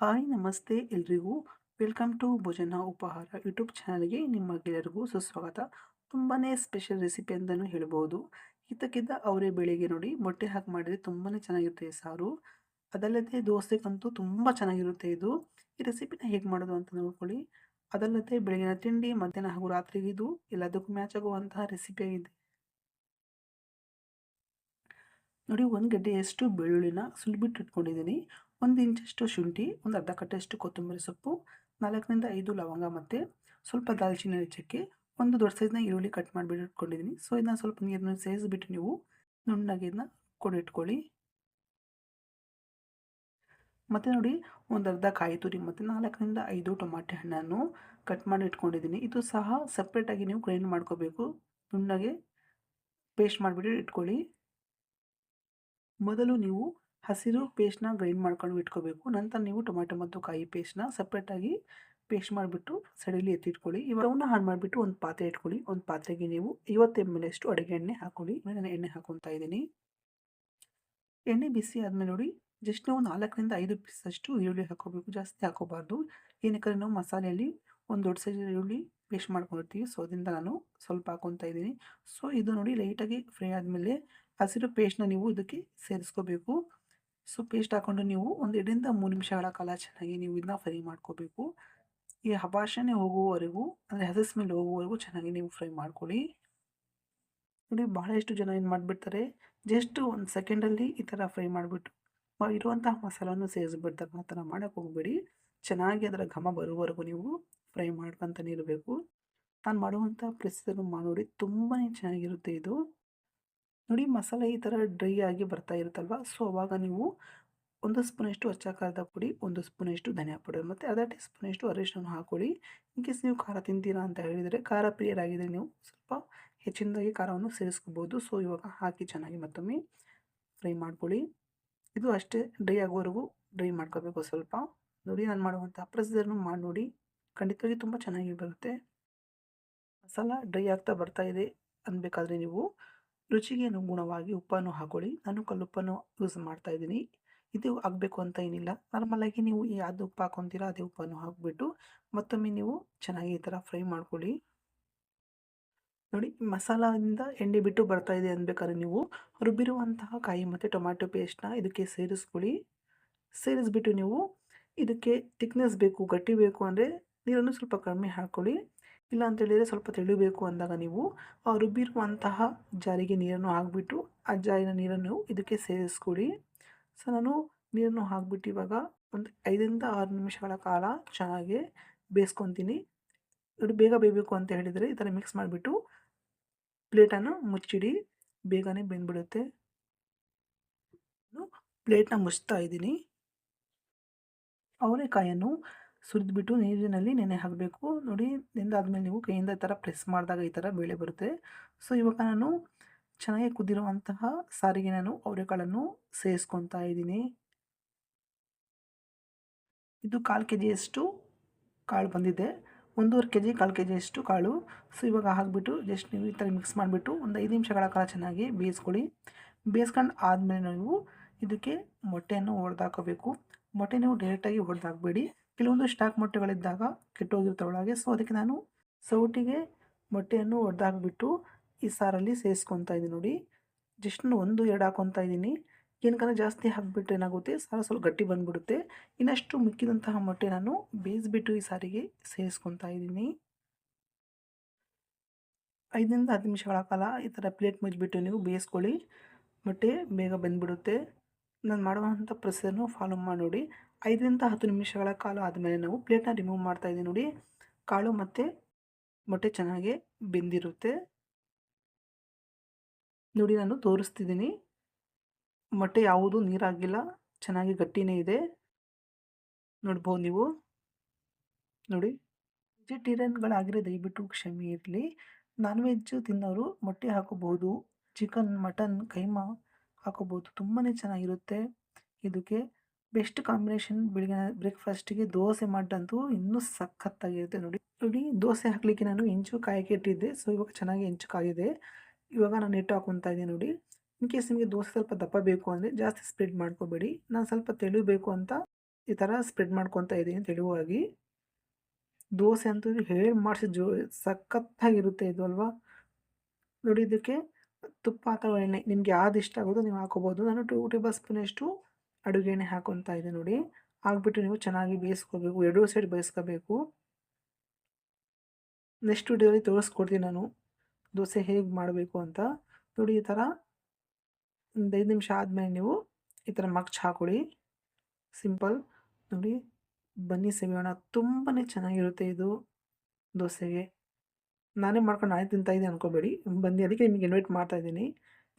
Hi ನಮಸ್ತೆ ಎಲ್ರಿಗೂ. Welcome to ಭೋಜನ ಉಪಹಾರ ಯೂಟ್ಯೂಬ್ ಚಾನಲ್ಗೆ ನಿಮಗೆಲ್ಲರಿಗೂ ಸುಸ್ವಾಗತ. ತುಂಬಾ ಸ್ಪೆಷಲ್ ರೆಸಿಪಿ ಅಂತಲೂ ಹೇಳ್ಬೋದು. ಇದಕ್ಕಿಂತ ಅವರೇ ಬೆಳಿಗ್ಗೆ ನೋಡಿ ಮೊಟ್ಟೆ ಹಾಕಿ ಮಾಡಿದರೆ ತುಂಬಾ ಚೆನ್ನಾಗಿರುತ್ತೆ ಈ ಸಾರು. ಅದಲ್ಲದೆ ದೋಸೆಗಂತೂ ತುಂಬ ಚೆನ್ನಾಗಿರುತ್ತೆ ಇದು. ಈ ರೆಸಿಪಿನ ಹೇಗೆ ಮಾಡೋದು ಅಂತ ನೋಡ್ಕೊಳ್ಳಿ. ಅದಲ್ಲದೆ ಬೆಳಗಿನ ತಿಂಡಿ ಮಧ್ಯಾಹ್ನ ಹಾಗೂ ರಾತ್ರಿಗೆ ಇದು ಎಲ್ಲದಕ್ಕೂ ಮ್ಯಾಚ್ ಆಗುವಂತಹ ರೆಸಿಪಿ ಆಗಿದೆ. ನೋಡಿ, ಒಂದು ಗಡ್ಡೆಯಷ್ಟು ಬೆಳ್ಳುಳ್ಳಿನ ಸುಲಿಬಿಟ್ಟು ಇಟ್ಕೊಂಡಿದ್ದೀನಿ. 1 ಇಂಚಷ್ಟು ಶುಂಠಿ, ಒಂದು ಅರ್ಧ ಕಟ್ಟಷ್ಟು ಕೊತ್ತಂಬರಿ ಸೊಪ್ಪು, 4ರಿಂದ 5 ಲವಂಗ ಮತ್ತು ಸ್ವಲ್ಪ ದಾಲ್ಚಿನ್ನಿ ಚಕ್ಕೆ, ಒಂದು ದೊಡ್ಡ ಸೈಜ್ನ ಈರುಳ್ಳಿ ಕಟ್ ಮಾಡಿಬಿಟ್ಟು ಇಟ್ಕೊಂಡಿದ್ದೀನಿ. ಸೊ ಇದನ್ನ ಸ್ವಲ್ಪ ನೀರನ್ನ ಸೇರಿಸ್ಬಿಟ್ಟು ನೀವು ನುಣ್ಣಗೆ ಇದನ್ನ ಇಟ್ಕೊಳ್ಳಿ. ಮತ್ತು ನೋಡಿ, ಒಂದು ಅರ್ಧ ಕಾಯಿ ತುರಿ ಮತ್ತು 4ರಿಂದ 5 ಟೊಮಾಟೆ ಹಣ್ಣನ್ನು ಕಟ್ ಮಾಡಿ ಇಟ್ಕೊಂಡಿದ್ದೀನಿ. ಇದು ಸಹ ಸಪ್ರೇಟಾಗಿ ನೀವು ಗ್ರೈಂಡ್ ಮಾಡ್ಕೋಬೇಕು. ನುಣ್ಣಗೆ ಪೇಸ್ಟ್ ಮಾಡಿಬಿಟ್ಟು ಇಟ್ಕೊಳ್ಳಿ. ಮೊದಲು ನೀವು ಹಸಿರು ಪೇಸ್ಟ್ನ ಗ್ರೈಂಡ್ ಮಾಡ್ಕೊಂಡು ಇಟ್ಕೋಬೇಕು. ನಂತರ ನೀವು ಟೊಮ್ಯಾಟೊ ಮತ್ತು ಕಾಯಿ ಪೇಸ್ಟ್ನ ಸಪ್ರೇಟಾಗಿ ಪೇಸ್ಟ್ ಮಾಡಿಬಿಟ್ಟು ಸೈಡಲ್ಲಿ ಎತ್ತಿಟ್ಕೊಳ್ಳಿ. ಇವಾಗ ಆನ್ ಮಾಡಿಬಿಟ್ಟು ಒಂದು ಪಾತ್ರೆ ಇಟ್ಕೊಳ್ಳಿ. ಒಂದು ಪಾತ್ರೆಗೆ ನೀವು 50 ml ಅಷ್ಟು ಅಡುಗೆ ಎಣ್ಣೆ ಹಾಕ್ಕೊಳ್ಳಿ. ನಾನು ಎಣ್ಣೆ ಹಾಕೊತಾ ಇದ್ದೀನಿ. ಎಣ್ಣೆ ಬಿಸಿ ಆದಮೇಲೆ ನೋಡಿ, ಜಸ್ಟ್ ನಾವು 4ರಿಂದ 5 ಪೀಸಷ್ಟು ಈರುಳ್ಳಿ ಹಾಕೋಬೇಕು, ಜಾಸ್ತಿ ಹಾಕೋಬಾರ್ದು. ಏನಕ್ಕೆ ನಾವು ಮಸಾಲೆಯಲ್ಲಿ ಒಂದು ದೊಡ್ಡ ಸೈಜ್ ಈರುಳ್ಳಿ ಪೇಸ್ಟ್ ಮಾಡ್ಕೊಂಡಿರ್ತೀವಿ. ಸೊ ಅದರಿಂದ ನಾನು ಸ್ವಲ್ಪ ಹಾಕೊತಾ ಇದ್ದೀನಿ. ಸೊ ಇದು ನೋಡಿ ಲೈಟಾಗಿ ಫ್ರೈ ಆದಮೇಲೆ ಹಸಿರು ಪೇಸ್ಟ್ನ ನೀವು ಇದಕ್ಕೆ ಸೇರಿಸ್ಕೋಬೇಕು. ಸೊ ಪೇಸ್ಟ್ ಹಾಕ್ಕೊಂಡು ನೀವು ಒಂದು 2ರಿಂದ 3 ನಿಮಿಷಗಳ ಕಾಲ ಚೆನ್ನಾಗಿ ನೀವು ಇದನ್ನ ಫ್ರೈ ಮಾಡ್ಕೋಬೇಕು. ಈ ವಾಸನೆ ಹೋಗುವವರೆಗೂ, ಅಂದರೆ ಹಸಿ ಸ್ಮೆಲ್ ಹೋಗುವವರೆಗೂ ಚೆನ್ನಾಗಿ ನೀವು ಫ್ರೈ ಮಾಡ್ಕೊಳ್ಳಿ. ನೋಡಿ, ಬಹಳಷ್ಟು ಜನ ಏನು ಮಾಡಿಬಿಡ್ತಾರೆ, ಜಸ್ಟ್ ಒಂದು ಸೆಕೆಂಡಲ್ಲಿ ಈ ಥರ ಫ್ರೈ ಮಾಡಿಬಿಟ್ಟು ಇರುವಂತಹ ಮಸಾಲನ್ನು ಸೇರಿಸ್ಬಿಡ್ತಾರೆ. ಆ ಥರ ಮಾಡೋಕ್ಕೆ ಹೋಗಬೇಡಿ. ಚೆನ್ನಾಗಿ ಅದರ ಘಮ ಬರುವವರೆಗೂ ನೀವು ಫ್ರೈ ಮಾಡ್ಕೊತಾನೆ ಇರಬೇಕು. ನಾನು ಮಾಡುವಂಥ ಪ್ರೊಸೀಜರ್ ನೋಡಿ, ತುಂಬಾ ಚೆನ್ನಾಗಿರುತ್ತೆ ಇದು. ನೋಡಿ, ಮಸಾಲೆ ಈ ಥರ ಡ್ರೈ ಆಗಿ ಬರ್ತಾ ಇರುತ್ತಲ್ವ, ಸೊ ಅವಾಗ ನೀವು 1 ಸ್ಪೂನಷ್ಟು ಅಚ್ಚ ಖಾರದ ಪುಡಿ, 1 ಸ್ಪೂನಷ್ಟು ಧನಿಯಾ ಪುಡಿ ಮತ್ತು ಅರ್ಧ ಟೀ ಸ್ಪೂನಷ್ಟು ಅರಿಶಿನ ಹಾಕ್ಕೊಳ್ಳಿ. ಇನ್ ಕೇಸ್ ನೀವು ಖಾರ ತಿಂತೀರಾ ಅಂತ ಹೇಳಿದರೆ, ಖಾರ ಪ್ರಿಯರಾಗಿದ್ದರೆ ನೀವು ಸ್ವಲ್ಪ ಹೆಚ್ಚಿನದಾಗಿ ಖಾರವನ್ನು ಸೇರಿಸ್ಕೋಬೋದು. ಸೊ ಇವಾಗ ಹಾಕಿ ಚೆನ್ನಾಗಿ ಮತ್ತೊಮ್ಮೆ ಫ್ರೈ ಮಾಡ್ಕೊಳ್ಳಿ. ಇದು ಅಷ್ಟೇ ಡ್ರೈ ಆಗೋವರೆಗೂ ಡ್ರೈ ಮಾಡ್ಕೋಬೇಕು ಸ್ವಲ್ಪ. ನೋಡಿ, ನಾನು ಮಾಡುವಂಥ ಪ್ರೊಸೀಜರ್ನ ಮಾಡಿ ನೋಡಿ, ಖಂಡಿತವಾಗಿ ತುಂಬ ಚೆನ್ನಾಗಿ ಬರುತ್ತೆ. ಮಸಾಲ ಡ್ರೈ ಆಗ್ತಾ ಬರ್ತಾ ಇದೆ ಅನ್ಬೇಕಾದ್ರೆ ನೀವು ರುಚಿಗೆ ಅನುಗುಣವಾಗಿ ಉಪ್ಪನ್ನು ಹಾಕೊಳ್ಳಿ. ನಾನು ಕಲ್ಲುಪ್ಪನ್ನು ಯೂಸ್ ಮಾಡ್ತಾ ಇದ್ದೀನಿ. ಇದು ಆಗಬೇಕು ಅಂತ ಏನಿಲ್ಲ. ನಾರ್ಮಲಾಗಿ ನೀವು ಯಾವುದು ಉಪ್ಪು ಹಾಕೊತೀರಾ ಅದೇ ಉಪ್ಪನ್ನು ಹಾಕಿಬಿಟ್ಟು ಮತ್ತೊಮ್ಮೆ ನೀವು ಚೆನ್ನಾಗಿ ಈ ಥರ ಫ್ರೈ ಮಾಡ್ಕೊಳ್ಳಿ. ನೋಡಿ, ಮಸಾಲದಿಂದ ಎಣ್ಣೆ ಬಿಟ್ಟು ಬರ್ತಾ ಇದೆ ಅನ್ಬೇಕಾದ್ರೆ ನೀವು ರುಬ್ಬಿರುವಂತಹ ಕಾಯಿ ಮತ್ತು ಟೊಮ್ಯಾಟೊ ಪೇಸ್ಟ್ನ ಇದಕ್ಕೆ ಸೇರಿಸ್ಕೊಳ್ಳಿ. ಸೇರಿಸ್ಬಿಟ್ಟು ನೀವು ಇದಕ್ಕೆ ಥಿಕ್ನೆಸ್ ಬೇಕು, ಗಟ್ಟಿ ಬೇಕು ಅಂದರೆ ನೀರನ್ನು ಸ್ವಲ್ಪ ಕಡಿಮೆ ಹಾಕ್ಕೊಳ್ಳಿ. ಇಲ್ಲ ಅಂತೇಳಿದರೆ ಸ್ವಲ್ಪ ತೆಳುಬೇಕು ಅಂದಾಗ ನೀವು ರುಬ್ಬಿರುವಂತಹ ಜಾರಿಗೆ ನೀರನ್ನು ಹಾಕಿಬಿಟ್ಟು ಆ ಜಾರಿನ ನೀರನ್ನು ಇದಕ್ಕೆ ಸೇರಿಸ್ಕೊಳ್ಳಿ. ಸೊ ನಾನು ನೀರನ್ನು ಹಾಕಿಬಿಟ್ಟು ಇವಾಗ ಒಂದು 5ರಿಂದ 6 ನಿಮಿಷಗಳ ಕಾಲ ಚೆನ್ನಾಗಿ ಬೇಯಿಸ್ಕೊತೀನಿ. ನೋಡಿ, ಬೇಗ ಬೇಯಬೇಕು ಅಂತ ಹೇಳಿದರೆ ಈ ಥರ ಮಿಕ್ಸ್ ಮಾಡಿಬಿಟ್ಟು ಪ್ಲೇಟನ್ನು ಮುಚ್ಚಿಡಿ, ಬೇಗನೆ ಬೆಂದ್ಬಿಡುತ್ತೆ. ಪ್ಲೇಟ್ನ ಮುಚ್ತಾ ಇದ್ದೀನಿ. ಅವರೆಕಾಯನ್ನು ಸುರಿದ್ಬಿಟ್ಟು ನೀರಿನಲ್ಲಿ ನೆನೆ ಹಾಕಬೇಕು. ನೋಡಿ, ನೆಂದಾದ್ಮೇಲೆ ನೀವು ಕೈಯಿಂದ ಈ ಥರ ಪ್ರೆಸ್ ಮಾಡಿದಾಗ ಈ ಥರ ಬೇಳೆ ಬರುತ್ತೆ. ಸೊ ಇವಾಗ ನಾನು ಚೆನ್ನಾಗಿ ಕುದಿರುವಂತಹ ಸಾರಿಗೆ ನಾನು ಅವರೆಕಾಳನ್ನು ಸೇರಿಸ್ಕೊತಾ ಇದ್ದೀನಿ. ಇದು 1/4 kgಯಷ್ಟು ಕಾಳು ಬಂದಿದೆ. 1.5 kg 1/4 kgಯಷ್ಟು ಕಾಳು. ಸೊ ಇವಾಗ ಹಾಕಿಬಿಟ್ಟು ಜಸ್ಟ್ ನೀವು ಈ ಥರ ಮಿಕ್ಸ್ ಮಾಡಿಬಿಟ್ಟು ಒಂದು 5 ನಿಮಿಷಗಳ ಕಾಲ ಚೆನ್ನಾಗಿ ಬೇಯಿಸ್ಕೊಳ್ಳಿ. ಬೇಯಿಸ್ಕೊಂಡು ಆದಮೇಲೆ ನೀವು ಇದಕ್ಕೆ ಮೊಟ್ಟೆಯನ್ನು ಒಡೆದಾಕಬೇಕು. ಮೊಟ್ಟೆ ನೀವು ಡೈರೆಕ್ಟಾಗಿ ಹೊಡೆದಾಕಬೇಡಿ. ಕೆಲವೊಂದು ಸ್ಟಾಕ್ ಮೊಟ್ಟೆಗಳಿದ್ದಾಗ ಕೆಟ್ಟೋಗಿರುತ್ತೆ ಒಳಗೆ. ಸೊ ಅದಕ್ಕೆ ನಾನು ಸೌಟಿಗೆ ಮೊಟ್ಟೆಯನ್ನು ಒಡೆದಾಕ್ಬಿಟ್ಟು ಈ ಸಾರಲ್ಲಿ ಸೇರಿಸ್ಕೊತಾ ಇದ್ದೀನಿ. ನೋಡಿ, ಜಸ್ಟ್ 1, 2 ಹಾಕ್ಕೊತಾ ಇದ್ದೀನಿ. ಏನಕ್ಕಂದರೆ ಜಾಸ್ತಿ ಹಾಕಿಬಿಟ್ರೆ ಏನಾಗುತ್ತೆ, ಸಾರು ಸ್ವಲ್ಪ ಗಟ್ಟಿ ಬಂದುಬಿಡುತ್ತೆ. ಇನ್ನಷ್ಟು ಮಿಕ್ಕಿದಂತಹ ಮೊಟ್ಟೆ ನಾನು ಬೇಯಿಸ್ಬಿಟ್ಟು ಈ ಸಾರಿಗೆ ಸೇರಿಸ್ಕೊತಾ ಇದ್ದೀನಿ. 5ರಿಂದ 10 ನಿಮಿಷಗಳ ಕಾಲ ಈ ಥರ ಪ್ಲೇಟ್ ಮುಚ್ಚಿಬಿಟ್ಟು ನೀವು ಬೇಯಿಸ್ಕೊಳ್ಳಿ. ಮೊಟ್ಟೆ ಬೇಗ ಬೆಂದ್ಬಿಡುತ್ತೆ. ನಾನು ಮಾಡುವಂಥ ಪ್ರೊಸೀಜರ್ನು ಫಾಲೋ ಮಾಡಿ ನೋಡಿ. 5ರಿಂದ 10 ನಿಮಿಷಗಳ ಕಾಲ ಆದಮೇಲೆ ನಾವು ಪ್ಲೇಟ್ನ ರಿಮೂವ್ ಮಾಡ್ತಾ ಇದ್ದೀವಿ. ನೋಡಿ, ಕಾಳು ಮತ್ತು ಮೊಟ್ಟೆ ಚೆನ್ನಾಗಿ ಬೆಂದಿರುತ್ತೆ. ನೋಡಿ, ನಾನು ತೋರಿಸ್ತಿದ್ದೀನಿ. ಮೊಟ್ಟೆ ಯಾವುದೂ ನೀರಾಗಿಲ್ಲ, ಚೆನ್ನಾಗಿ ಗಟ್ಟಿನೇ ಇದೆ. ನೋಡ್ಬೋದು ನೀವು. ನೋಡಿ, ವೆಜಿಟೇರಿಯನ್ಗಳಾಗಿರೋ ದಯವಿಟ್ಟು ಕ್ಷಮೆ ಇರಲಿ. ನಾನ್ ವೆಜ್ ತಿನ್ನೋರು ಮೊಟ್ಟೆ ಹಾಕೋಬೋದು, ಚಿಕನ್, ಮಟನ್, ಕೈಮಾ ಹಾಕೋಬೋದು. ತುಂಬಾ ಚೆನ್ನಾಗಿರುತ್ತೆ. ಇದಕ್ಕೆ ಬೆಸ್ಟ್ ಕಾಂಬಿನೇಷನ್ ಬೆಳಗಿನ ಬ್ರೇಕ್ಫಾಸ್ಟಿಗೆ ದೋಸೆ ಮಾಡಂತೂ ಇನ್ನೂ ಸಖತ್ತಾಗಿರುತ್ತೆ. ನೋಡಿ ನೋಡಿ, ದೋಸೆ ಹಾಕಲಿಕ್ಕೆ ನಾನು ಹೆಂಚು ಕಾಯಕ್ಕೆ ಇಟ್ಟಿದ್ದೆ. ಸೊ ಇವಾಗ ಚೆನ್ನಾಗಿ ಹೆಂಚು ಕಾಗಿದೆ. ಇವಾಗ ನಾನು ಹಿಟ್ಟು ಹಾಕ್ಕೊತಾ ಇದ್ದೀನಿ. ನೋಡಿ, ಇನ್ ಕೇಸ್ ನಿಮಗೆ ದೋಸೆ ಸ್ವಲ್ಪ ದಪ್ಪ ಬೇಕು ಅಂದರೆ ಜಾಸ್ತಿ ಸ್ಪ್ರೆಡ್ ಮಾಡ್ಕೋಬೇಡಿ. ನಾನು ಸ್ವಲ್ಪ ತೆಳು ಬೇಕು ಅಂತ ಈ ಥರ ಸ್ಪ್ರೆಡ್ ಮಾಡ್ಕೊತಾ ಇದ್ದೀನಿ ತೆಳುವಾಗಿ. ದೋಸೆ ಅಂತೂ ಹೇಳಿ ಮಾಡಿಸಿ ಸಖತ್ತಾಗಿರುತ್ತೆ ಇದು ಅಲ್ವಾ? ನೋಡಿ ಇದಕ್ಕೆ ತುಪ್ಪ ಅಥವಾ ಎಣ್ಣೆ ನಿಮ್ಗೆ ಯಾವ್ದು ಇಷ್ಟ ಆಗೋದು ನೀವು ಹಾಕೋಬೋದು. ನಾನು 2 ಟೇಬಲ್ ಸ್ಪೂನಷ್ಟು ಅಡುಗೆ ಎಣ್ಣೆ ಹಾಕ್ಕೊತಾ ಇದ್ದೆ ನೋಡಿ. ಹಾಕ್ಬಿಟ್ಟು ನೀವು ಚೆನ್ನಾಗಿ ಬೇಯಿಸ್ಕೋಬೇಕು. ಎರಡೂ ಸೈಡ್ ಬೇಯಿಸ್ಕೋಬೇಕು. ನೆಕ್ಸ್ಟ್ ವಿಡಿಯೋಲಿ ತೋರಿಸ್ಕೊಡ್ತೀನಿ ನಾನು ದೋಸೆ ಹೇಗೆ ಮಾಡಬೇಕು ಅಂತ. ನೋಡಿ ಈ ಥರ ಒಂದು 5 ನಿಮಿಷ ಆದಮೇಲೆ ನೀವು ಈ ಥರ ಮಗ್ಚ್ ಹಾಕೊಳ್ಳಿ. ಸಿಂಪಲ್. ನೋಡಿ ಬನ್ನಿ ಸವಿಯೋಣ. ತುಂಬಾ ಚೆನ್ನಾಗಿರುತ್ತೆ ಇದು ದೋಸೆಗೆ. ನಾನೇ ಮಾಡ್ಕೊಂಡು ನಾನೇ ತಿಂತಾ ಇದ್ದೀನಿ ಅನ್ಕೋಬೇಡಿ. ಬನ್ನಿ ಅದಕ್ಕೆ ನಿಮಗೆ ಇನ್ವೈಟ್ ಮಾಡ್ತಾ ಇದ್ದೀನಿ.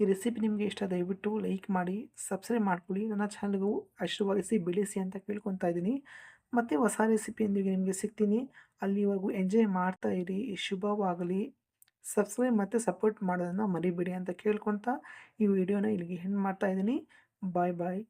ಈ ರೆಸಿಪಿ ನಿಮಗೆ ಇಷ್ಟ ದಯವಿಟ್ಟು ಲೈಕ್ ಮಾಡಿ, ಸಬ್ಸ್ಕ್ರೈಬ್ ಮಾಡ್ಕೊಳ್ಳಿ. ನನ್ನ ಚಾನಲ್‌ಗೂ ಆಶೀರ್ವದಿಸಿ ಬೆಳೆಸಿ ಅಂತ ಕೇಳ್ಕೊತಾ ಇದ್ದೀನಿ. ಮತ್ತೆ ಹೊಸ ರೆಸಿಪಿಯೊಂದಿಗೆ ನಿಮಗೆ ಸಿಗ್ತೀನಿ. ಅಲ್ಲಿವರೆಗೂ ಎಂಜಾಯ್ ಮಾಡ್ತಾ ಇರಿ. ಶುಭವಾಗಲಿ. ಸಬ್ಸ್ಕ್ರೈಬ್ ಮತ್ತು ಸಪೋರ್ಟ್ ಮಾಡೋದನ್ನು ಮರಿಬೇಡಿ ಅಂತ ಕೇಳ್ಕೊತಾ ಈ ವಿಡಿಯೋನ ಇಲ್ಲಿಗೆ ಎಂಡ್ ಮಾಡ್ತಾ ಇದ್ದೀನಿ. ಬಾಯ್ ಬಾಯ್.